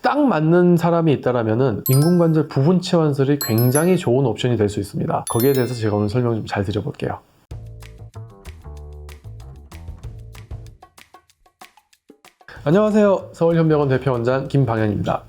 딱 맞는 사람이 있다라면은 인공관절 부분 치환술이 굉장히 좋은 옵션이 될 수 있습니다. 거기에 대해서 제가 오늘 설명 좀 잘 드려볼게요. 안녕하세요. 서울현병원 대표원장 김방현입니다.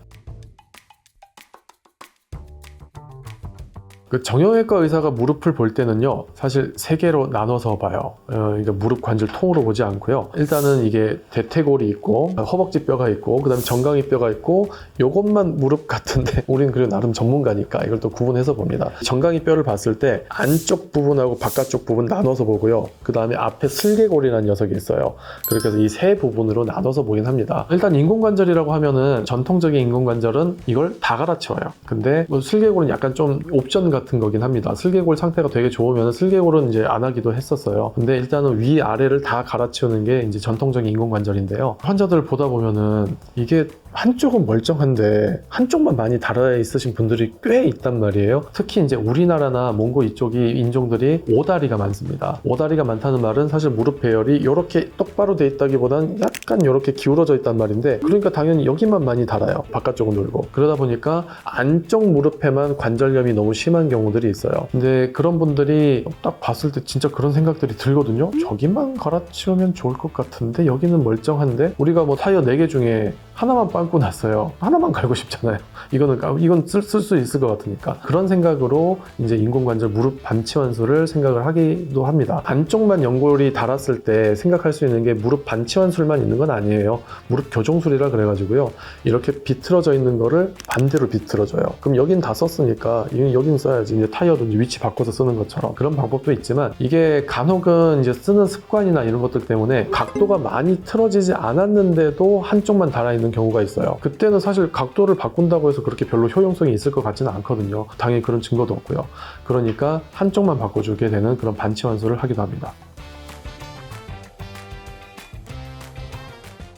그 정형외과 의사가 무릎을 볼 때는요, 사실 세 개로 나눠서 봐요. 그러니까 무릎 관절 통으로 보지 않고요. 일단은 이게 대퇴골이 있고, 허벅지 뼈가 있고, 그 다음에 정강이 뼈가 있고, 요것만 무릎 같은데, 우리는 그래도 나름 전문가니까 이걸 또 구분해서 봅니다. 정강이 뼈를 봤을 때 안쪽 부분하고 바깥쪽 부분 나눠서 보고요. 그 다음에 앞에 슬개골이라는 녀석이 있어요. 그렇게 해서 이 세 부분으로 나눠서 보긴 합니다. 일단 인공관절이라고 하면은 전통적인 인공관절은 이걸 다 갈아치워요. 근데 뭐 슬개골은 약간 좀 옵션 같은 거긴 합니다. 슬개골 상태가 되게 좋으면 슬개골은 이제 안 하기도 했었어요. 근데 일단은 위 아래를 다 갈아치우는 게 이제 전통적인 인공관절인데요. 환자들을 보다 보면은 이게 한쪽은 멀쩡한데 한쪽만 많이 달아 있으신 분들이 꽤 있단 말이에요. 특히 이제 우리나라나 몽고 이쪽이 인종들이 오다리가 많습니다. 오다리가 많다는 말은 사실 무릎 배열이 이렇게 똑바로 돼 있다기보단 약간 이렇게 기울어져 있단 말인데, 그러니까 당연히 여기만 많이 달아요. 바깥쪽은 놀고. 그러다 보니까 안쪽 무릎에만 관절염이 너무 심한 경우들이 있어요. 근데 그런 분들이 딱 봤을 때 진짜 그런 생각들이 들거든요. 저기만 갈아치우면 좋을 것 같은데 여기는 멀쩡한데, 우리가 뭐 타이어 4개 중에 하나만 빵꾸 났어요. 하나만 갈고 싶잖아요. 이건 쓸 수 있을 것 같으니까. 그런 생각으로 이제 인공관절 무릎 반치환술을 생각을 하기도 합니다. 안쪽만 연골이 달았을 때 생각할 수 있는 게 무릎 반치환술만 있는 건 아니에요. 무릎 교정술이라 그래가지고요. 이렇게 비틀어져 있는 거를 반대로 비틀어줘요. 그럼 여긴 다 썼으니까 여긴 써야지. 이제 타이어도 이제 위치 바꿔서 쓰는 것처럼. 그런 방법도 있지만, 이게 간혹은 이제 쓰는 습관이나 이런 것들 때문에 각도가 많이 틀어지지 않았는데도 한쪽만 달아있는 경우가 있어요. 그때는 사실 각도를 바꾼다고 해서 그렇게 별로 효용성이 있을 것 같지는 않거든요. 당연히 그런 증거도 없고요. 그러니까 한쪽만 바꿔주게 되는 그런 반치환술을 하기도 합니다.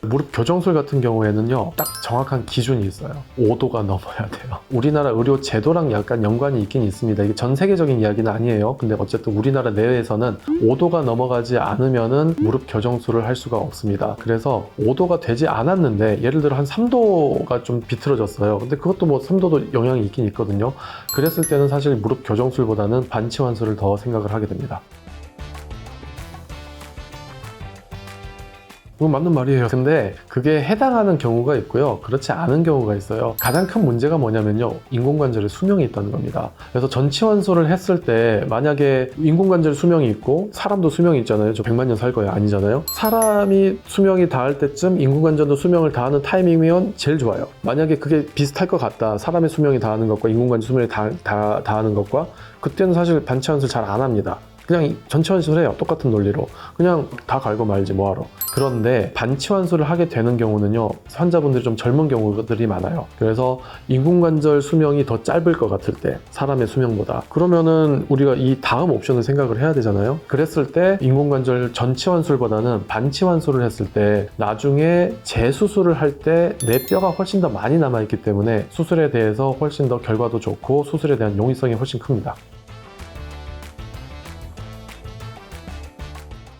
무릎 교정술 같은 경우에는요, 딱 정확한 기준이 있어요. 5도가 넘어야 돼요. 우리나라 의료 제도랑 약간 연관이 있긴 있습니다. 이게 전 세계적인 이야기는 아니에요. 근데 어쨌든 우리나라 내외에서는 5도가 넘어가지 않으면은 무릎 교정술을 할 수가 없습니다. 그래서 5도가 되지 않았는데, 예를 들어 한 3도가 좀 비틀어졌어요. 근데 그것도 뭐 3도도 영향이 있긴 있거든요. 그랬을 때는 사실 무릎 교정술보다는 반치환술을 더 생각을 하게 됩니다. 그건 맞는 말이에요. 근데 그게 해당하는 경우가 있고요, 그렇지 않은 경우가 있어요. 가장 큰 문제가 뭐냐면요, 인공관절에 수명이 있다는 겁니다. 그래서 전치환술을 했을 때 만약에 인공관절 수명이 있고 사람도 수명이 있잖아요. 저 100만 년 살 거예요? 아니잖아요. 사람이 수명이 닿을 때쯤 인공관절도 수명을 다하는 타이밍이면 제일 좋아요. 만약에 그게 비슷할 것 같다, 사람의 수명이 다하는 것과 인공관절 수명이 다하는 것과, 그때는 사실 반치환술 잘 안 합니다. 그냥 전치환술을 해요. 똑같은 논리로. 그냥 다 갈고 말지 뭐하러. 그런데 반치환술을 하게 되는 경우는요, 환자분들이 좀 젊은 경우들이 많아요. 그래서 인공관절 수명이 더 짧을 것 같을 때, 사람의 수명보다, 그러면은 우리가 이 다음 옵션을 생각을 해야 되잖아요. 그랬을 때 인공관절 전치환술보다는 반치환술을 했을 때 나중에 재수술을 할 때 내 뼈가 훨씬 더 많이 남아있기 때문에 수술에 대해서 훨씬 더 결과도 좋고 수술에 대한 용이성이 훨씬 큽니다.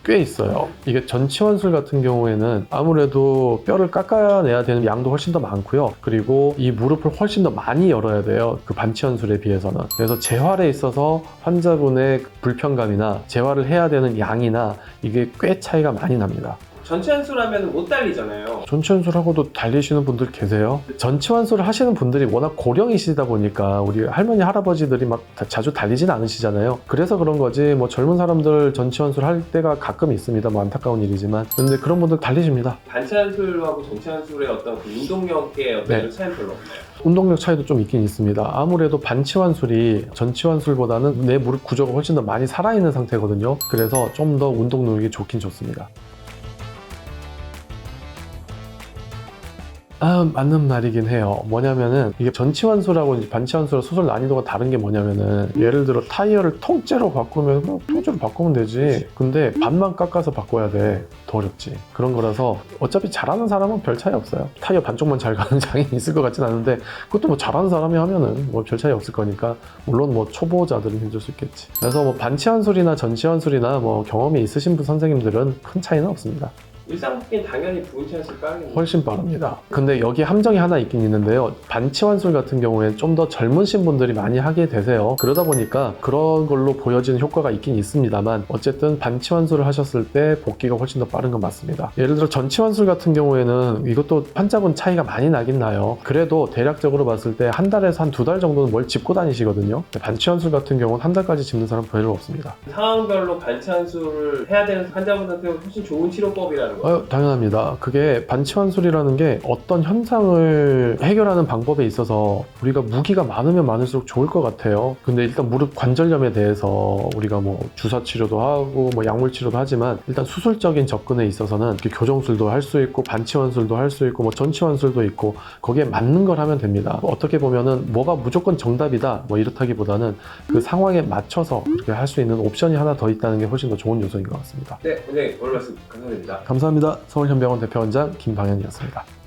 꽤 있어요. 이게 전치환술 같은 경우에는 아무래도 뼈를 깎아내야 되는 양도 훨씬 더 많고요. 그리고 이 무릎을 훨씬 더 많이 열어야 돼요. 그 반치환술에 비해서는. 그래서 재활에 있어서 환자분의 불편감이나 재활을 해야 되는 양이나 이게 꽤 차이가 많이 납니다. 전치환술 하면 못 달리잖아요. 전치환술하고도 달리시는 분들 계세요. 전치환술을 하시는 분들이 워낙 고령이시다 보니까 우리 할머니 할아버지들이 막 자주 달리진 않으시잖아요. 그래서 그런 거지, 뭐 젊은 사람들 전치환술 할 때가 가끔 있습니다. 뭐 안타까운 일이지만. 근데 그런 분들 달리십니다. 반치환술하고 전치환술의 어떤 그 운동력의 어떤 네. 차이는 별로 없나요? 운동력 차이도 좀 있긴 있습니다. 아무래도 반치환술이 전치환술보다는 내 무릎 구조가 훨씬 더 많이 살아있는 상태거든요. 그래서 좀 더 운동 능력이 좋긴 좋습니다. 맞는 말이긴 해요. 뭐냐면은 이게 전치환술하고 반치환술하고 수술 난이도가 다른 게 뭐냐면은, 예를 들어 타이어를 통째로 바꾸면 통째로 바꾸면 되지. 근데 반만 깎아서 바꿔야 돼. 더 어렵지. 그런 거라서 어차피 잘하는 사람은 별 차이 없어요. 타이어 반쪽만 잘 가는 장애인이 있을 것 같진 않은데, 그것도 뭐 잘하는 사람이 하면은 뭐 별 차이 없을 거니까, 물론 뭐 초보자들은 힘들 수 있겠지. 그래서 뭐 반치환술이나 전치환술이나 뭐 경험이 있으신 분 선생님들은 큰 차이는 없습니다. 일상 복귀는 당연히 부은치환술 빠르겠네요. 훨씬 빠릅니다. 근데 여기 함정이 하나 있긴 있는데요. 반치환술 같은 경우에 좀 더 젊으신 분들이 많이 하게 되세요. 그러다 보니까 그런 걸로 보여지는 효과가 있긴 있습니다만 어쨌든 반치환술을 하셨을 때 복귀가 훨씬 더 빠른 건 맞습니다. 예를 들어 전치환술 같은 경우에는 이것도 환자분 차이가 많이 나긴 나요. 그래도 대략적으로 봤을 때 한 달에서 한 두 달 정도는 뭘 짚고 다니시거든요. 반치환술 같은 경우는 한 달까지 짚는 사람 별로 없습니다. 상황별로 반치환술을 해야 되는 환자분한테 훨씬 좋은 치료법이라는 거예요. 당연합니다. 그게 반치환술이라는 게 어떤 현상을 해결하는 방법에 있어서 우리가 무기가 많으면 많을수록 좋을 것 같아요. 근데 일단 무릎 관절염에 대해서 우리가 뭐 주사 치료도 하고 뭐 약물 치료도 하지만 일단 수술적인 접근에 있어서는 이렇게 교정술도 할 수 있고 반치환술도 할 수 있고 뭐 전치환술도 있고 거기에 맞는 걸 하면 됩니다. 어떻게 보면은 뭐가 무조건 정답이다 뭐 이렇다기보다는 그 상황에 맞춰서 그렇게 할 수 있는 옵션이 하나 더 있다는 게 훨씬 더 좋은 요소인 것 같습니다. 네, 원장님 오늘 말씀 감사드립니다. 감사합니다. 서울현병원 대표원장 김방현이었습니다.